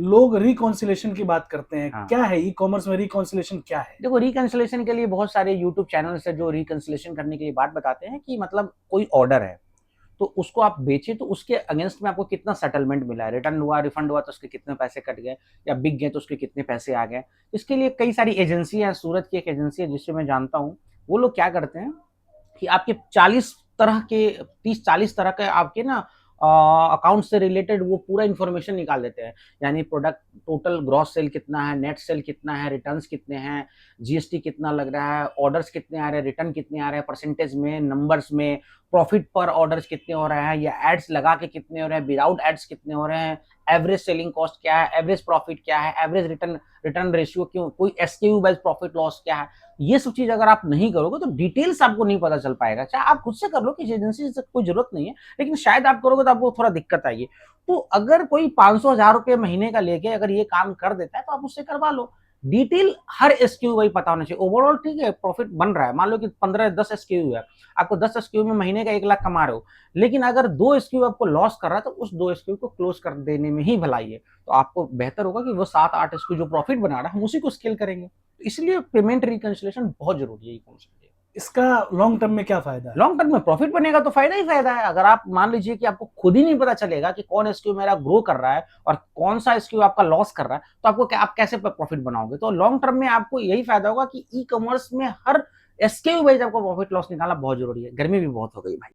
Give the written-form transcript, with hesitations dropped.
लोग रिकॉन्सिलेशन की बात करते हैं, हाँ। क्या है ई कॉमर्स में रिकॉन्सिलेशन क्या है? देखो, रिकंसिलेशन के लिए बहुत सारे यूट्यूब चैनल्स है जो रिकंसिलेशन करने के लिए बात बताते हैं कि मतलब कोई ऑर्डर है तो उसको आप बेचे तो उसके अगेंस्ट में आपको कितना सेटलमेंट मिला है, रिटर्न हुआ, रिफंड हुआ तो उसके कितने पैसे कट गए, या बिक गए तो उसके कितने पैसे आ गए। इसके लिए कई सारी एजेंसी है, सूरत की एक एजेंसी है जिससे मैं जानता हूँ। वो लोग क्या करते हैं कि आपके 40 तरह के 30-40 तरह के आपके ना अकाउंट से रिलेटेड वो पूरा इन्फॉर्मेशन निकाल देते हैं। यानी प्रोडक्ट टोटल ग्रॉस सेल कितना है, नेट सेल कितना है, रिटर्न्स कितने हैं, जीएसटी कितना लग रहा है, ऑर्डर्स कितने आ रहे हैं, रिटर्न कितने आ रहे हैं, परसेंटेज में, नंबर्स में, प्रॉफिट पर ऑर्डर्स कितने हो रहे हैं, या एड्स लगा के कितने हो रहे हैं, विदाउट एड्स कितने हो रहे हैं, एवरेज सेलिंग कॉस्ट क्या है, एवरेज प्रॉफिट क्या है, एवरेज रिटर्न रिटर्न रेशियो क्यों, कोई एसकेयू वाइज प्रॉफिट लॉस क्या है। ये सब चीज अगर आप नहीं करोगे तो डिटेल्स आपको नहीं पता चल पाएगा। चाहे आप खुद से कर लो, किसी एजेंसी से कोई जरूरत नहीं है, लेकिन शायद आप करोगे तो आपको थोड़ा दिक्कत आएगी। तो अगर कोई 500,000 रुपए महीने का लेके अगर ये काम कर देता है तो आप उससे करवा लो। डिटेल हर एसक्यू वही पता होना चाहिए। ओवरऑल ठीक है, प्रॉफिट बन रहा है, मान लो कि 15-10 एसक्यू है, आपको 10 एसक्यू में महीने का 1 लाख कमा रहे हो, लेकिन अगर 2 एसक्यू आपको लॉस कर रहा है तो उस 2 एसक्यू को क्लोज कर देने में ही भलाई है। तो आपको बेहतर होगा कि वो 7-8 एसक्यू जो प्रॉफिट बना रहा है हम उसी को स्केल करेंगे। इसलिए पेमेंट रिकंसिलेशन बहुत जरूरी है ई-कॉमर्स के लिए। इसका लॉन्ग टर्म में क्या फायदा है? लॉन्ग टर्म में प्रॉफिट बनेगा तो फायदा ही फायदा है। अगर आप मान लीजिए कि आपको खुद ही नहीं पता चलेगा कि कौन एसक्यू मेरा ग्रो कर रहा है और कौन सा एसक्यू आपका लॉस कर रहा है, तो आपको आप कैसे प्रॉफिट बनाओगे? तो लॉन्ग टर्म में आपको यही फायदा होगा कि ई कॉमर्स में हर एसक्यू वाइज आपको प्रॉफिट लॉस निकालना बहुत जरूरी है। गर्मी भी बहुत हो गई भाई।